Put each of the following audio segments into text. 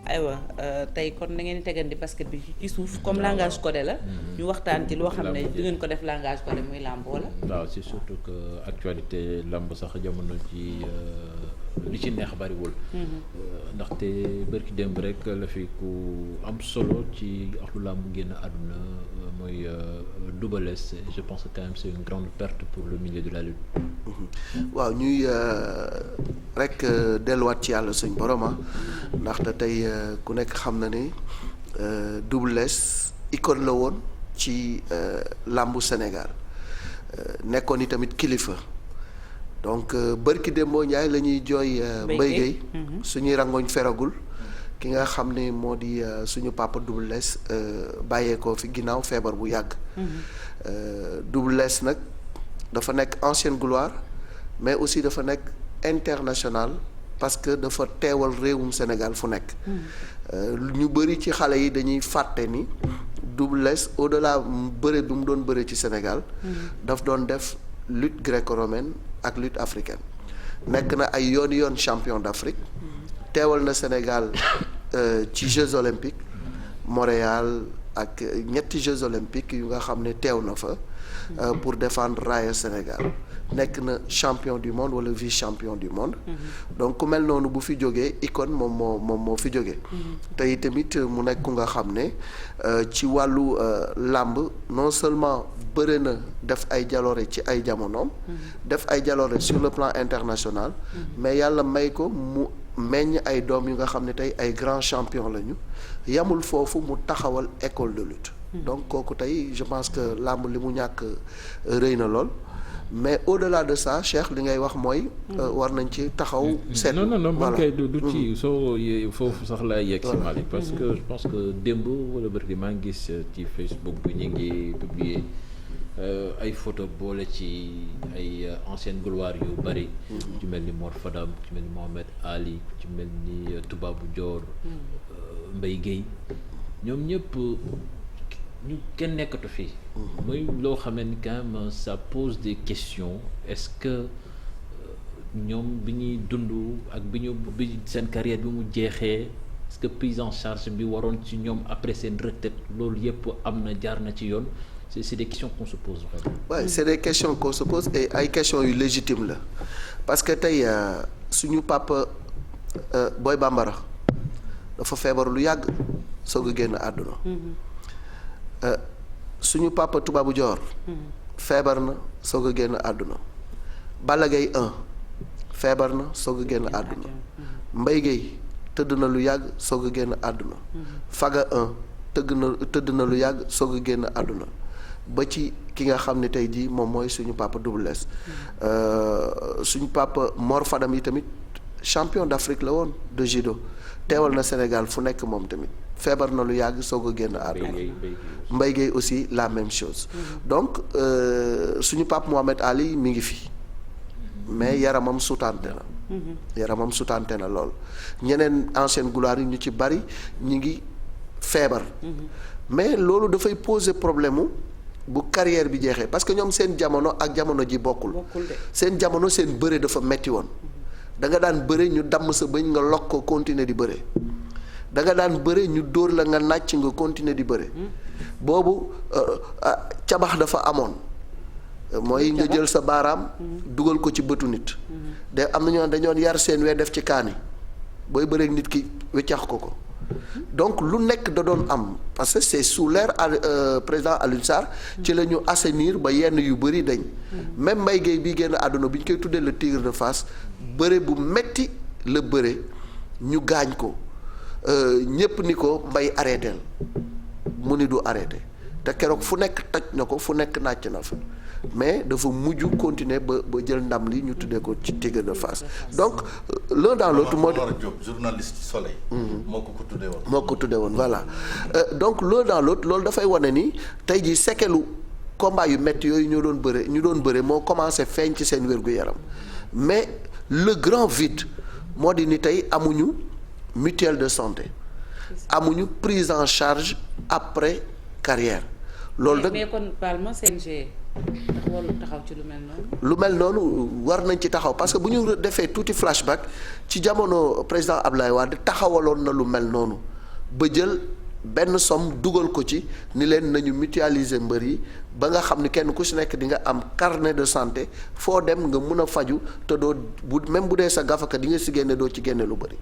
aywa tey kon da ngeen di tegandi basket bi ci suuf comme langage codé la. ñu waxtaan ci loo xam ne di ngeen ko def langage codé muy làmb wala. waaw c'est surtout que actualité làmb sax jamono ji li ci neex bariwul. ndaxte bërki démb rek la fi ku am solo ci axlu làmb génn àdduna mooy Double Less. Je pense que quand même c'est une grande perte pour le milieu de la lutte. waaw ñuy rek delluwaat ci yàlla suñ borom ndaxte tey ku nekk xam na ni Double Less icône la woon ci làmbu Sénégal nekkoon i tamit kilifa donc bërki démboo Njaay la ñuy jooy Mbaye Guèye suñuy rangoñ feragul ki nga xam ne moo di suñu papa Double Less bàyyeekoo fi ginnaaw feebar bu yàgg. Double Less nag dafa nekk ancienne gloire mais aussi dafa nekk international parce que dafa teewal réewum Sénégal fu nekk. ñu bëri ci xale yi dañuy fàtte ni Double Less au-delà bëre bi mu doon bëre ci Sénégal. daf doon def lutte gréco-romaine ak lutte africaine. nekk na ay yoon champion d'Afrique. teewal na Sénégal ci Jeux olympiques Montréal ak ñetti Jeux olympiques yu nga xam ne teew na fa pour défendre raaya Sénégal nekk na champion du monde wala vice champion du monde. donc ku mel noonu bu fi jógee icône moom moo fi jógee. tey tamit mu nekk ku nga xam ne ci wàllu làmb non seulement bëre na def ay jaloore ci ay jamonoom. def ay jaloore sur le plan international. mais yàlla may ko mu meññ ay doom yu nga xam ne tey ay grands champions lañu yamul foofu mu taxawal école de lutte. donc kooku tey je pense que làmb li mu ñàkk rëy na lool. mais au-delà de ça Cheikh li ngay wax mooy. war nañ ci taxaw. seet non man kay du ci soo foofu sax laay yegg si Malick parce que je pense que démb wala bërki maa ngi gis ci Facebook bi ñu ngi publier ay photo boole ci ay ancienne gloire yu bari. ci mel ni Mor Fadam ci mel ni Mohamed Ali ci mel ni Toubabou Dior. Mbaye Guèye ñoom ñëpp. ñu kenn nekkatu fii. mooy loo xam ne quand même ça pose des questions est-ce que ñoom bi ñuy dund ak bi seen carrière bi mu jeexee est-ce que prise en charge bi waroon ci ñoom après seen retraite loolu yëpp am na jaar na ci yoon c'est des questions qu'on se pose vraiment. Ouais, c'est des questions qu'on se pose et ay questions yu légitimes la parce que tey suñu papa Boy Bambara dafa feebar lu yàgg soog a génn àdduna. suñu papa Toubabou Dior. feebar na soog a génn àdduna. Balla Gaye 1 feebar na soog a génn àdduna. Mbaye Guèye tëdd na lu yàgg soog a génn àdduna. Faga 1 tëdd na lu yàgg soog a génn àdduna ba ci ki nga xam ne tey jii moom mooy suñu papa Double Less. suñu papa Mor Fadam yi tamit champion d'Afrique la woon de judo teewal na Sénégal fu nekk moom tamit. feebar na lu yàgg soog a génn àdduna. Mbaye Guèye aussi la même chose. donc suñu pape Mohamed Ali mi ngi fi mais yaramam sutante na lool ñeneen ancienne gloire yi ñu ci bari ñu ngi feebar. mais loolu dafay poser problème bu carrière bi jeexee parce que ñoom seen jamono ak jamono ji bokkul. seen jamono seen bëre dafa metti woon. da nga daan bëre ñu damm sa bëñ nga lokk ko continuer di bëre. da nga daan bëre ñu dóor la nga nàcc nga continuer di bëre. boobu cabax dafa amoon. mooy nga jël sa baaraam. dugal ko ci bëtu nit. de am na ñoo dañoon yar seen wee def ci kaani booy bëreeg nit ki weccax ko. donc lu nekk da doon am parce que c'est sous l'ère président Alioune Sarr ci la ñu assainir ba yenn yu bëri dañ. même Mbaye Guèye bii génn àdduna bi ñu koy tuddee le tigre de Fass bëre bu metti la bëre ñu gaañ ko. ñëpp ni ko Mbaye arrêté mu ni du arrêté te keroog fu nekk toj na ko fu nekk nàcc na fa mais dafa mujj continuer ba jël ndam li ñu tuddee ko ci Tigre de Fass donc l'un dans l'autre moo journaliste Soleil moo ko tuddee woon voilà donc l'un dans l'autre loolu dafay wane ni tey jii sekelu combat yu métti yooyu ñu doon bëre moo commencé feeñ ci seen wér-gu-yaram mais le grand vide moo di ni tey amuñu mutuelle de santé amuñu prise en charge après carrière loolu nag mais kon parlement CNG ndax warul taxaw ci lu mel noonu. lu mel noonu war nañ ci taxaw parce que bu ñu defee tuuti flashback ci jamono président Abdoulaye Wade taxawaloon na lu mel noonu ba jël benn somme dugal ko ci ni leen nañu mutualiser mbër yi ba nga xam ni kenn ku si nekk di nga am carnet de santé foo dem nga mun a faju te doo bu même bu dee sa gafaka di nga si génne doo ci génne lu bëri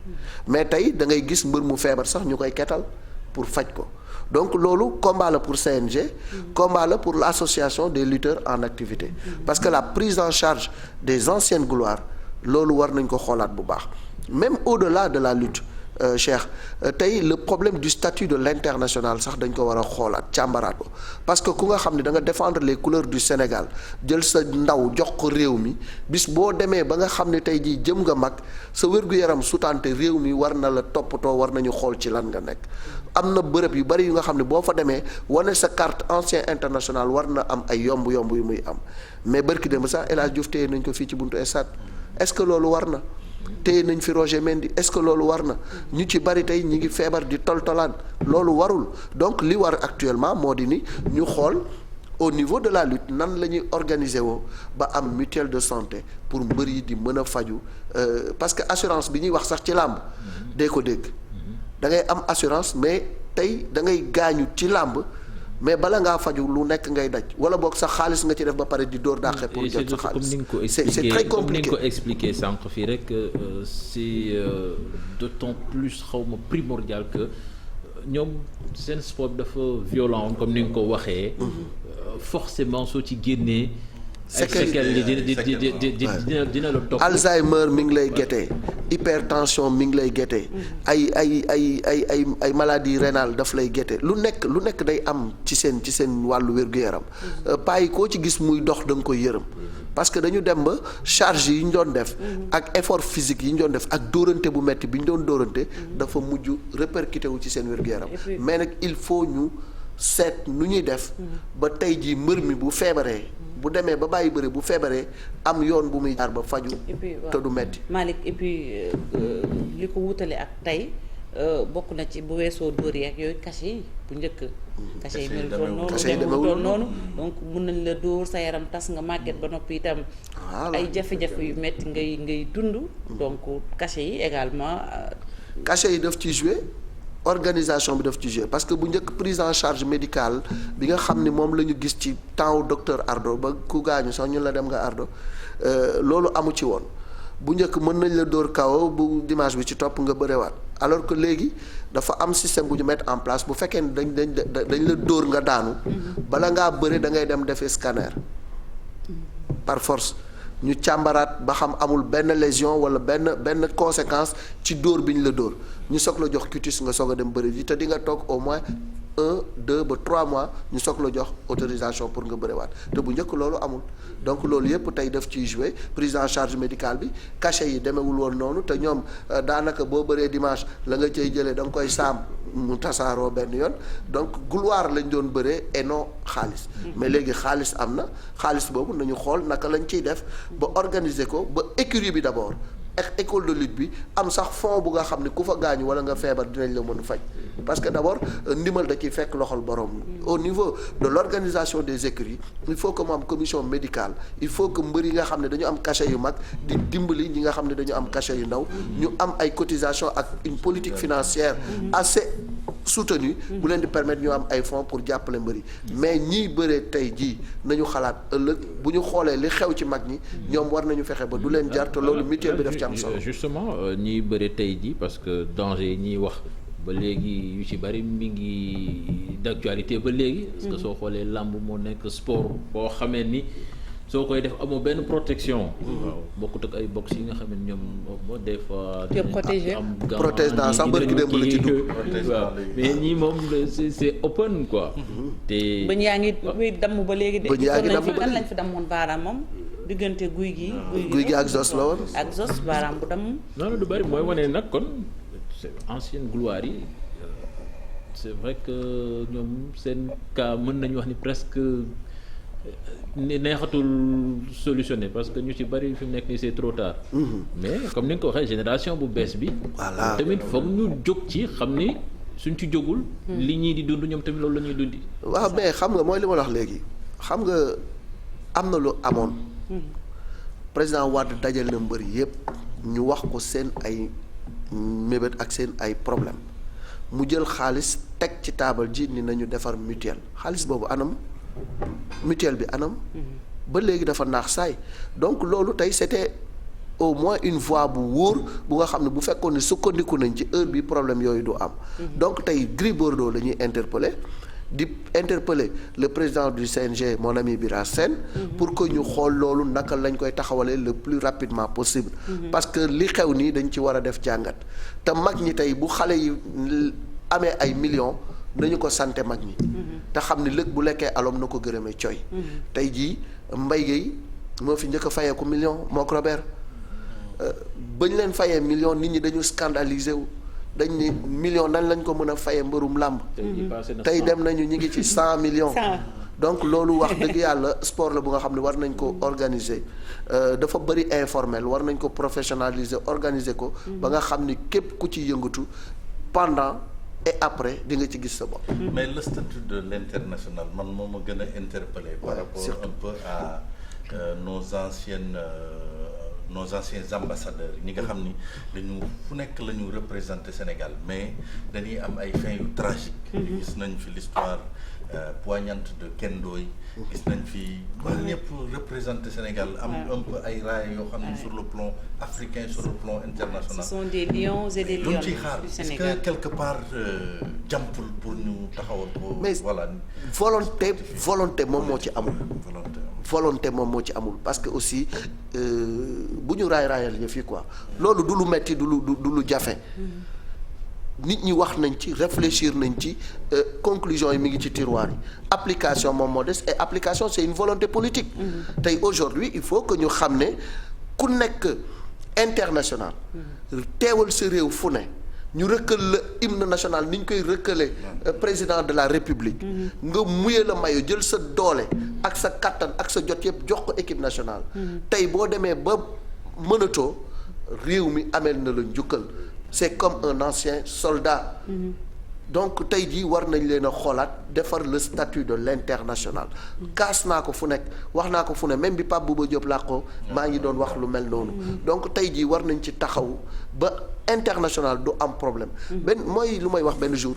mais tey da ngay gis mbër mu feebar sax ñu koy ketal pour faj ko donc loolu combat la pour CNG combat la pour l'association des lutteurs en activité parce que la prise en charge des anciennes gloires loolu war nañ ko xoolaat bu baax même au-delà de la lutte Cheikh tey le problème du statut de l'international sax dañ ko war a xoolaat càmbaraat ko parce que ku nga xam ne da nga défendre les couleurs du Sénégal jël sa ndaw jox ko réew mi bis boo demee ba nga xam ne tey jii jëm nga mag sa wér-gu-yaram sutante réew mi war na la toppatoo war nañu xool ci lan nga nekk am na bërëb yu bari yu nga xam ne boo fa demee wane sa carte ancien international war na am ay yomb-yomb yu muy am mais bërki dem sax El Hadj Diouf téye nañ ko fii ci buntu stade est-ce que loolu war na téye nañ fi Roger Mendy est-ce que loolu war na ñu ci bari tey ñi ngi feebar di toltolaan loolu warul donc li war actuellement moo di ni ñu xool au niveau de la lutte nan la ñuy organiser woo ba am mutuelle de santé pour mbër yi di mën a faju parce que assurance bi ñuy wax sax ci làmb dee ko dégg da ngay am assurance mais tey da ngay gaañu ci làmb mais bala ngaa faju lu nekk ngay daj wala boog sax xaalis nga ci def ba pare di dóor dàqe pour jot sa xaalis c'est très compliqué comme ni nga ko expliqué sànq fii rek c'est d'autant plus xawma primordial que ñoom seen sport dafa violent comme ni nga ko waxee forcément soo ci génnee dina la topp Alzheimer mi ngi lay guettee hypertension mi ngi lay guettee ay maladie rénale daf lay guettee lu nekk day am ci seen wàllu wér-gu-yaram payi koo ci gis muy dox da nga koy yërëm parce que dañu dem ba charge yi ñu doon def ak effort physique yi ñu doon def ak dóorante bu metti bi ñu doon dóorante dafa mujj répercuté wu ci seen wér-gu-yaram mais nag il faut ñu seet nu ñuy def ba tey jii mbër mi bu feebaree bu demee ba bàyyi bëri bu feebaree am yoon bu muy jaar ba faju te du metti Malick et puis li ko wutale ak tey bokk na ci bu weesoo dóor yi ak yooyu cachet yi bu njëkk cachet yi mel doon noonu donc mun nañ la dóor sa yaram tas nga màgget ba noppi itam ay jafe-jafe yu metti ngay dund donc cachet yi également cachet yi daf ci jouer organisation bi daf ci jouer parce que bu njëkk prise en charge médicale bi nga xam ni moom la ñu gis ci temps docteur Ardo ba ku gaañu sax ñun la dem nga Ardo loolu amu ci woon bu njëkk mën nañ la dóor kaw bu dimanche bi ci topp nga bërewaat alors que léegi dafa am système bu ñu mettre en place bu fekkee ne dañ la dóor nga daanu bala ngaa bëre da ngay dem defee scanner par force ñu càmbaraat ba xam amul benn lésion wala benn conséquence ci dóor bi ñu la dóor ñu soog la jox cutis nga soog a dem bëri ji te di nga toog au moins 1 2 ba 3 mois ñu soog la jox autorisation pour nga bëriwaat te bu njëkk loolu amul donc loolu yëpp tey daf ciy jouer prise en charge médicale bi cachet yi demewul woon noonu te ñoom daanaka boo bëree dimanche la nga cay jëlee da nga koy saam mu tasaaroo benn yoon donc gloire lañ doon bëree et non xaalis mais léegi xaalis am na xaalis boobu nañu xool naka lañ ciy def ba organiser ko ba écurie bi d'abord ak école de lutte bi am sax fond bu nga xam ne ku fa gaañu wala nga feebar dinañ la mën faj parce que d'abord ndimbal da ciy fekk loxol borom au niveau de l'organisation des écuries il faut que mu am commission médicale il faut que mbër yi nga xam ne dañu am cachet yu mag di dimbali ñi nga xam ne dañu am cachet yu ndaw ñu am ay cotisations ak une politique financière assez soutenue bu leen di permettre ñu am ay fonds pour jàppale mbër yi mais ñiy bëree tey jii nañu xalaat ëllëg bu ñu xoolee li xew ci mag ñi ñoom war nañu fexe ba du leen jar te loolu mutuelle bi def ci am solo justement ñiy bëri tey ji parce que danger yi ñuy wax ba léegi yu ci bëri mi ngi d'actualité ba léegi parce que soo xoolee làmb moo nekk sport boo xamee ni soo koy def amoo benn protection waaw bokkut ak ay box yi nga xam ne ñoom moo des fois am protège dans sax bari ki dem la ci dugg waaw mais ñii moom c'est open quoi te bañ yaa ngi damm ba léegi de kan lañ fi dammoon baaraam moom diggante guy gi ak Zos la woon ak Zos baaraam bu damm non du bari mooy wane nag kon c'est ancienne gloire yi c'est vrai que ñoom seen cas mën nañu wax ni presque neexatul solutionné parce que ñu ci bari fi mu nekk nii c'est trop tard. mais comme ni nga ko waxee génération bu bees bi. voilà tamit foog ñu jóg ci xam ni suñ ci jógul. li ñii di dund ñoom tamit loolu la ñuy dundi. waaw mais xam nga mooy li ma la wax léegi xam nga am na lu amoon. président Wade dajal na mbër yépp ñu wax ko seen ay mébét ak seen ay problème mu jël xaalis teg ci taabal ji ni nañu defar mutuelle xaalis boobu anam mutuelle bi anam. ba léegi dafa naax saay donc loolu tey c'était au moins une voie bu wóor bu nga xam ne bu fekkoon ne sukkandiku nañ ci heure bi problème yooyu du am. donc tey Gris Bordeaux la ñuy interpeller le président du CNG mon ami Bira Sène pour que ñu xool loolu naka lañ koy taxawalee le plus rapidement possible. parce que li xew nii dañ ci war a def jàngat te mag ñi tey bu xale yi amee ay millions nañu ko sante mag ñi. te xam ne lëg bu lekkee alom na ko gërëmee coy. tey jii Mbaye Guèye moo fi njëkk a fayeeku million mook Robert ba ñu leen fayee million nit ñi dañu scandalisé wu dañ ni million nan lañ ko mën a fayee mbërum làmb tey dem nañu ñi ngi ci 100 millions donc loolu wax dëgg yàlla sport la bu nga xam ne war nañ ko organiser dafa bëri informel war nañ ko professionnaliser organiser ko ba nga xam ni képp ku ci yëngatu pendant et après di nga ci gis sa bopp. mais le statut de l'international man moo ma gën a interpellé par rapport un peu à nos anciens ambassadeurs ñi nga xam ni dañu fu nekk la ñu représenté Sénégal mais dañuy am ay fins yu tragiques. gis nañ fi l'histoire poignante de Ken Ndoye gis nañ fi ba ñëpp représenté Sénégal am un peu ay raaya yoo xam ne sur le plan africain sur le plan international. Ce sont des lions et des lionnes ciy xaar du est-ce Sénégal. que quelque part jàmpul pour ñu taxawal ko. mais voilà volonté moom moo ci amul. volonté moom moo ci amul parce que aussi bu ñu raayal yëf yi quoi loolu du lu metti du lu jafe. nit ñi wax nañ ci réfléchir nañ ci conclusion yi mi ngi ci tiroir yi application moom moo des et application c'est une volonté politique. tey aujourd'hui il faut que ñu xam ne ku nekk international. teewal sa réew fu ne ñu rëkkal la hymne national ni ñu koy rëkkale président de la république. nga muye la mayo jël sa doole ak sa kattan ak sa jot yëpp jox ko équipe nationale. tey boo demee ba mënatoo réew mi ameel na la njukkal. c'est comme un ancien soldat. donc tey jii war nañ leen a xoolaat defar le statut de l'international. kaas naa ko fu nekk wax naa ko fu ne même bi Pape Bouba Diop laa ko maa ngi doon wax lu mel noonu. donc tey jii war nañ ci taxaw ba international du am problème. benn mooy lu may wax benn jour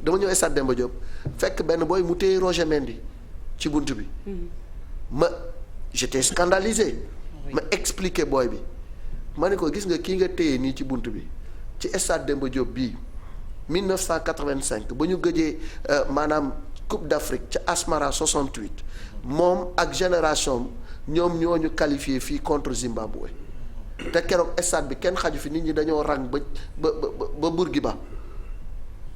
dama ñëw stade Demba Diop fekk benn booy mu téye Roger Mendy ci bunt bi. j'étais scandalisé. ma expliqué booy bi ma ne ko gis nga kii nga téye nii ci bunt bi. ci stade Demba Diop bii 1985 ba ñu gëjee maanaam Coupe d'Afrique ca Asmara 68 moom ak génération ñoom ñoo ñu qualifié fii contre Zimbabwe te keroog stade bi kenn xaju fi nit ñi dañoo rang ba Bourguiba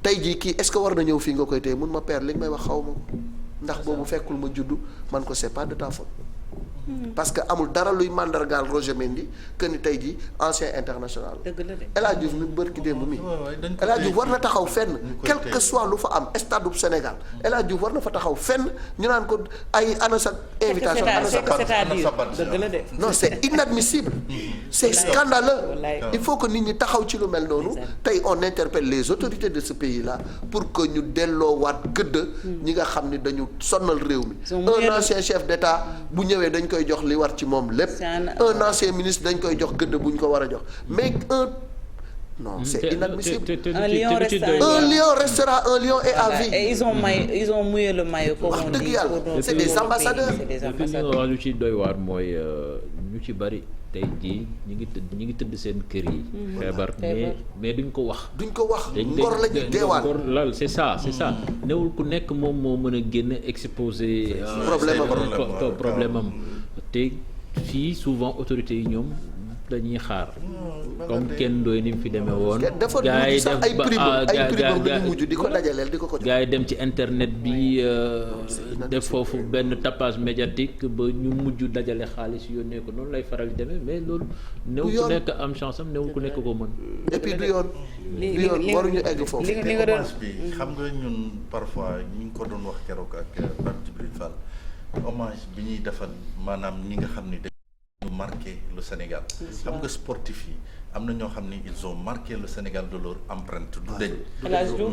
tey jii kii est-ce que war na ñëw fii nga koy téye mun ma père li nga may wax xaw ma ko ndax boobu fekkul ma juddu man ko c'est pas de ta faute. parce que amul dara luy mandargaal Roger Mendy que ni tey jii ancien international. dëgg la de El Hadj Diouf mi bërki démb mi. El Hadj Diouf war na taxaw fenn. quel que soit lu fa am stade du Sénégal. El Hadj Diouf war na fa taxaw fenn ñu naan ko ay ana sa invitation. ana sa dëgg la de. non c'est inadmissible. c'est scandaleux. il faut que nit ñi taxaw ci lu mel noonu. tey on interpelle les autorités de ce pays là pour que ñu delloowaat gëdd. ñi nga xam ni dañu sonnal réew mi. un ancien chef d'État bu ñëwee dañ koy jox li war ci moom lépp. un ancien ministre dañ koy jox gëdd bu ñu ko war a jox mais non c'est inadmissible. Un lion restera un lion et à vie. Et ils ont mouillé le maillot comme on dit. C'est des ambassadeurs. lu ci doy waar mooy ñu ci bari tey jii ñu ngi tëdd seen kër yi. feebar mais duñ ko wax. ngor la ñuy deewaat ngor lal c'est ça. newul ku nekk moom moo mën a génn exposer. problème am te fii souvent autorités yi ñoom dañuy xaar. comme Ken Ndoye ni mu fi demee woon. gaa yi def ba mujj di ko dajaleel di ko ko. gaa yi dem ci internet bi def foofu benn tapage médiatique ba ñu mujj dajale xaalis yónnee ko noonu lay faral di demee mais loolu. néew ku nekk am chance am néew ku nekk ko mën. et puis du yoon. waruñu egg foofu. li nga doon bi xam nga ñun parfois ñu ngi ko doon wax keroog ak Pape Djibril Fall hommage bi ñuy defal maanaam ñi nga xam ni dañu marqué le Sénégal. xam nga sportif yi am na ñoo xam ni ils ont marqué le Sénégal de leur empreinte du deñ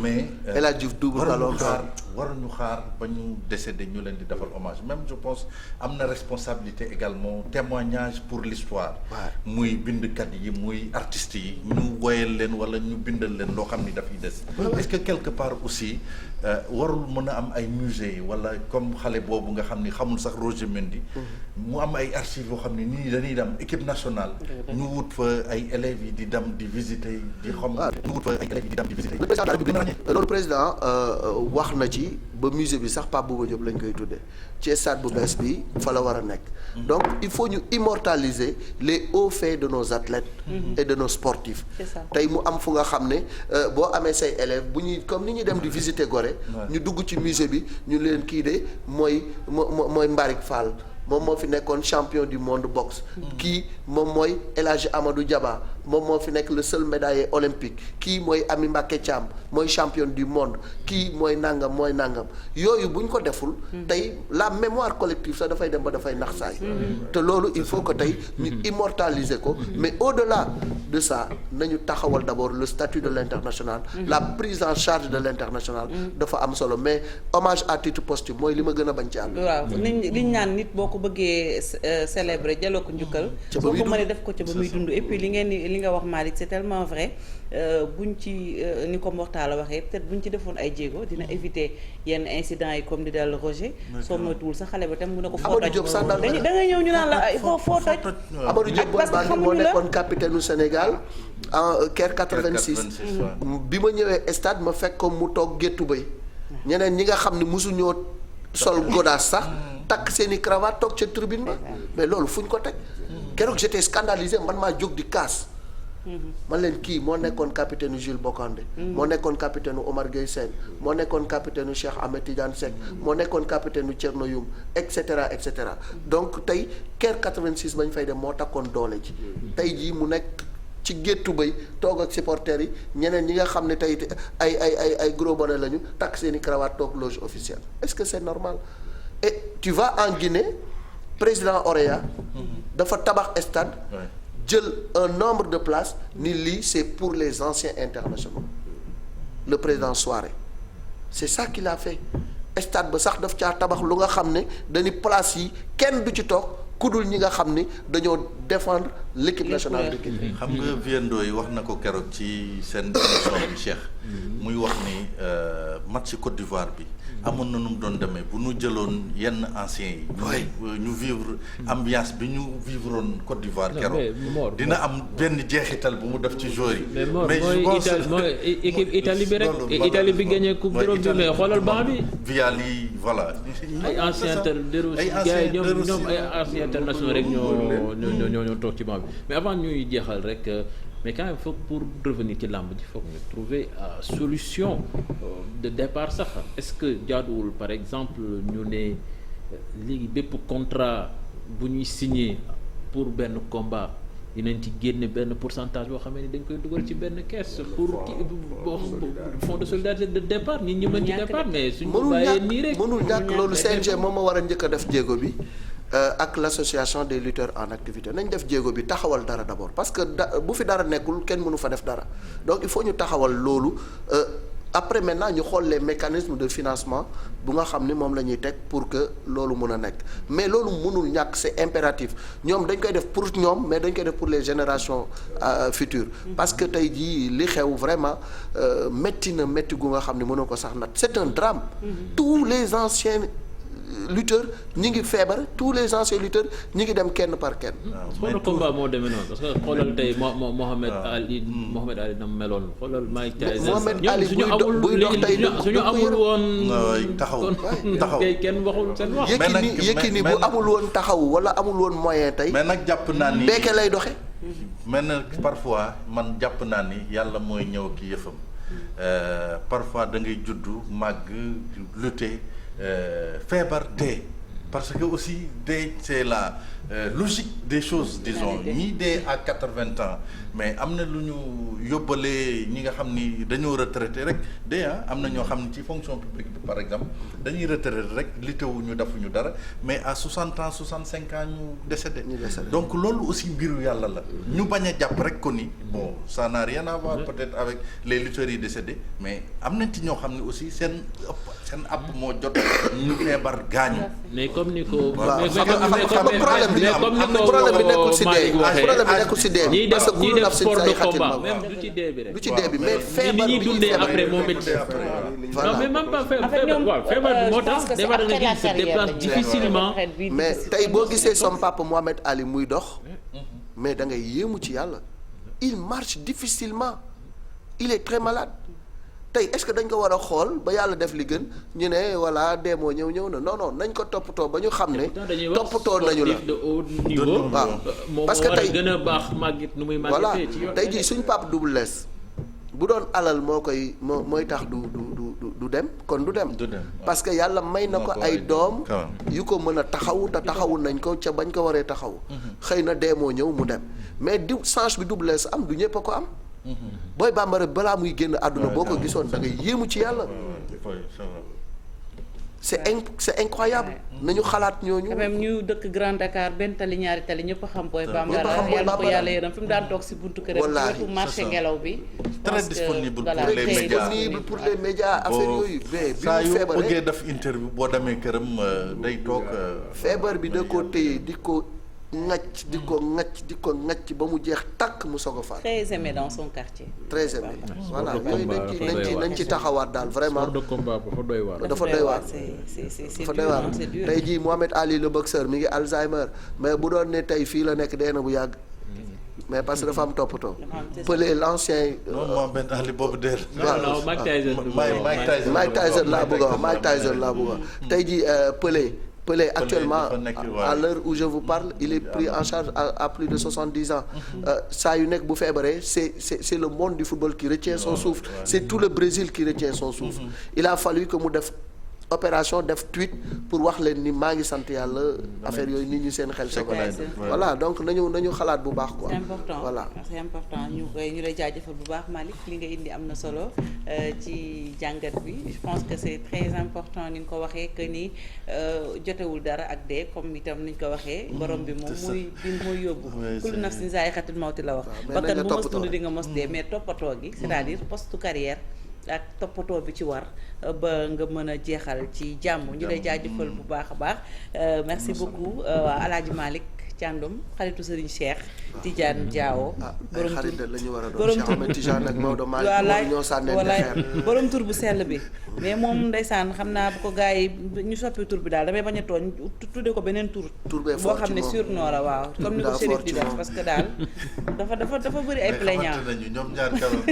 mais El Hadj Diouf double ballon d'or waruñu xaar ba ñu décédé ñu leen di defal hommage même je pense am na responsabilité également témoignage pour l'histoire muy bindkat yi muy artistes yi ñu woyal leen wala ñu bindal leen loo xam ni dafay des est-ce que quelque part aussi warul mën a am ay musée wala comme xale boobu nga xam ni xamul sax Roger Mendy mu am ay archives yoo xam ni nit ñi dañuy dem équipe nationale ñu wut fa ay élèves yi di dem di visiter di xam ñu wut fa ay élèves yi di dem di visiter loolu président wax na ci ba musée bi sax Pape Bouba Diop lañ koy tuddee ci stade bu bees bi fa la war a nekk donc il faut ñu immortaliser les hauts faits de nos athlètes et de nos sportifs tey mu am fu nga xam ne boo amee say élèves bu ñuy comme ni ñuy dem di visiter Gorée ñu dugg ci musée bi ñu leen kii de mooy Mbarik Fall moom moo fi nekkoon champion du monde boxe kii moom mooy El Hadji Amadou Diaba moom moo fi nekk le seul médaillé olympique kii mooy Ami Mbacké Thiam mooy champion du monde kii mooy nangam yooyu bu ñu ko deful tey la mémoire collective sax dafay dem ba dafay nax saay te loolu il faut que tey ñu immortaliser ko mais au-delà de ça nañu taxawal d'abord le statut de l'international la prise en charge de l'international dafa am solo mais hommage à titre posthume mooy li ma gën a bañ ci àll waaw liñ naan nit boo ko bëggee célébrer jaloo ko njukkal boo ko mënee def ko ca ba muy dund et puis li nga wax Malick c'est tellement vrai buñ ci ni ko Mortala waxee peut-être buñ ci defoon ay jéego dina éviter yenn incidents yi comme di dal Roger soo moytuwul sa xale ba tam mu ne ko foo toj da ngay ñëw ñu naan la foo toj Amadou Diop boobu moo nekkoon capitaine u Sénégal en Caire 86 bi ma ñëwee stade ma fekk ko mu toog géttu bay ñeneen ñi nga xam ne mosuñoo sol godaas sax takk seeni cravate toog ca tribune ba mais loolu fu ñu ko teg keroog j'étais scandalisé man maa jóg di kaas man leen kii moo nekkoon capitaine Jules Bocandé moo nekkoon capitaine Omar Gueye Sène moo nekkoon capitaine Cheikh Ahmed Tidiane Seck moo nekkoon capitaine Thierno Youm et cetera donc tey Caire 86 bañ fay dem moo takkoon doole ji tey jii mu nekk ci géttu bay toog ak supporters yi ñeneen ñi nga xam ne tey ay gros bonnet lañu takk seeni cravate toog loge officielle est-ce que c'est normal et tu vas en Guinée président Orea dafa tabax stade jël un nombre de places ni lii c'est pour les anciens internationaux le président Souaré c'est ça qu'il a fait stade ba sax daf caa tabax lu nga xam ne dañu place yi kenn du ci toog kudul ñi nga xam ni dañoo défendre l'équipe nationale de Guinée. xam nga Viendo yi wax na ko keroog ci seen émission bi Cheikh muy wax ni match Côte d'Ivoire bi amoon na nu mu doon demee bu ñu jëloon yenn anciens yi ñu vivre ambiance bi ñu vivroon Côte d'Ivoire keroog dina am benn jeexital bu mu def ci joueurs yi mais mooy équipe Italie bi rek Italie bi gagné coupe d'Europe bi mais xoolal banc bi Viali voilà ay anciens gars yi ñoom ay anciens internationaux rek ñoo toog ci banc bi mais avant ñuy jeexal rek mais quand même faut pour revenir ci làmb ji foog ñu trouver solution de départ sax est-ce que jaaduwul par exemple ñu ne léegi bépp contrat bu ñuy signer pour benn combat dinañ ci génne benn pourcentage boo xamee ni dañ koy dugal ci benn caisse pour fonds de solidarité de départ nit ñi mën ci départ mais suñ ko bàyyee nii rek mënul ñàkk loolu CNG moom ma war a njëkk a def jéego bi ak l'association des lutteurs en activité nañ def jéego bi taxawal dara d'abord parce que bu fi dara nekkul kenn mënu fa def dara donc il faut ñu taxawal loolu après maintenant ñu xool les mécanismes de financement bu nga xam ni moom la ñuy teg pour que loolu mën a nekk mais loolu mënul ñàkk c'est impératif ñoom dañ koy def pour ñoom mais dañ koy def pour les générations futures parce que tey jii li xew vraiment métti na métti gu nga xam ne mënoo ko sax nat c'est un drame tous les anciens lutteurs ñi ngi feebar tous les anciens lutteurs ñi ngi dem kenn par kenn. xoolal combat moo demee noonu parce que xoolal tey Mohamed Ali na meloon xoolal Mike Tyson. Mohamed Ali buy dox tey suñu amul woon. taxaw kenn waxul seen wax. Yékini bu amul woon taxaw wala amul woon moyen tey. mais nag jàpp naa ni beeke lay doxe mais nag parfois man jàpp naa ni yàlla mooy ñëw ki yëfam parfois da ngay juddu màgg lutter. Feebar dee parce que aussi dee c'est logique des choses disons ñii dee à 80 ans mais am na lu ñu yóbbalee ñi nga xam ni dañoo retraité rek dee am na ñoo xam ne ci fonction publique bi par exemple dañuy retraité rek li tawuñu defuñu dara mais à 60 ans 65 ans ñu décédé donc loolu aussi mbiru yàlla la ñu bañ a jàpp rek ko ni bon ça n'a rien à voir peut-être avec les lutteurs yi décédés mais am nañ ci ñoo xam ne aussi seen app moo jot ñu feebar gaañu mais comme ni ko problème bi nekkul si dee ñiy def sport de combat même du ci dee bi mais feebar bi ñuy dundee après moo métti non mais même pas feebar bi moo tax des fois da nga gis se déplace difficilement mais tey boo gisee son papa Mohamed Ali muy dox mais da ngay yéemu ci yàlla il marche difficilement il est très malade tey est-ce que dañ ko war a xool ba yàlla def li gën ñu ne voilà dee moo ñëw na non nañ ko toppatoo ba ñu xam ne toppatoo nañu la de haut niveau waaw parce que tey gën a baax màggit nu muy màggitee ci yoon tey jii suñ Pape Double Less bu doon alal mooy tax du dem kon du dem parce que yàlla may na ko ay doom yu ko mën a taxawu te taxawu nañ ko ca bañ ko waree taxawu xëy na dee moo ñëw mu dem mais change bi Double Less am du ñëpp a ko am Boy Bambara balaa muy génn àdduna boo ko gisoon da ngay yéemu ci yàlla c'est incroyable nañu xalaat ñooñu. quand même ñu dëkk Grand Dakar benn tali ñaari tali ñëpp xam Boy Bambara yàlla ko yàlla yërëm fi mu daan toog si buntu këram. wallaahi ci wetu marché ngelaw bi. très disponible pour les médias affaire yooyu. mais bi mu feebaree bëggee def interview boo demee këram day toog. feebar bi da koo téye di ko ŋacc ba mu jeex takk mu soog a faat. très aimé dans son quartier. très aimé voilà yooyu nañ ci taxawaat daal vraiment. sport de combat dafa doy waar. dafa doy waar c'est dur. tey jii Mohamed Ali le boxeur mi ngi Alzheimer mais bu doon ne tey fii la nekk dee na bu yàgg. mais parce que dafa am toppatoo. Pelé l'ancien. non Mohamed Ali boobu dee la. non Mike Tyson laa bëgg a wax tey jii Pelé actuellement à l'heure où je vous parle il est pris en charge à plus de 70 ans saa yu nekk bu feebaree c'est le monde du football qui retient son souffle c'est tout le Brésil qui retient son souffle il a fallu que mu def opération def tweet pour wax leen ni maa ngi sant yàlla affaire yooyu nit ñi seen xel sa voilà donc nañu xalaat bu baax quoi. c'est important voilà c'est important ñu lay jaajëfal bu baax Malick li nga indi am na solo ci jàngat bi je pense que c'est très important ni nga ko waxee que ni jotewul dara ak dee comme itam ni ñu ko waxee. borom bi moom mooy yóbbu. kullu nafsin zaa'iqatul mawti la wax. bakkan bu mos dund di nga mos dee mais toppatoo gi c'est-à-dire post carrière. ak toppatoo bi ci war ba nga mën a jeexal ci jàmm ñu lay jaajëfal bu baax a baax merci beaucoup Alaaji Malick Thiandoum xaritu Serigne Cheikh Tidiane Diawo borom tur la ñu war a doon Cheikh Ahmed Tidiane ak Maodo Malick ñoo sànneen xeer borom tur bu sell bi mais moom ndeysaan xam naa bu ko gars yi ñu soppi tur bi daal damay bañ a tooñ tudde ko beneen tur boo xam ne surnom la waaw comme ni ko Chérif di def parce que daal dafa bëri ay plaignant nañu ñoom ñaar karoot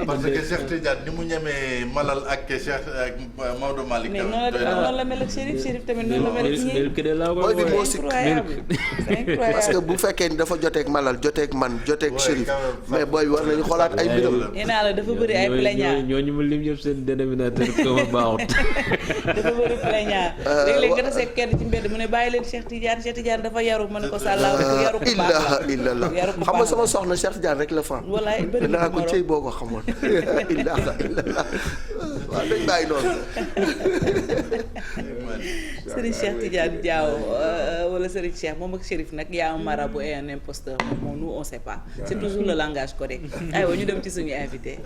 parce que Cheikh Tidiane ni mu ñemee Malal ak Cheikh ak Maodo Malick mais noonu la mel ak Chérif tamit noonu la mel ak ñi parce que bu fekkee ni dafa joteeg Malal joteeg man joteeg Chérif mais booy war nañu xoolaat ay mbiram. nee naa la dafa bëri ay plaignant ñooñu mu lim yëpp seen dénominateur ko baaxut. dafa bëri plaignant. léeg-léeg nga tasee kenn ci mbedd mu ne bàyyi leen Cheikh Tidiane dafa yaru ma ne ko sàllaaw ko yaru ko baax la xam nga sama soxna Cheikh Tidiane rek la fan. wallaay bëri na ko cëy boo ko xamoon. illah waaw dañ bàyyi noonu. Serigne Cheikh Tidiane Diawo wala Serigne Cheikh moom ak Chérif nag yaa un marabout et un imposteur moom nous on sait pas c'est toujours le langage correct aywa ñu dem ci suñu invité.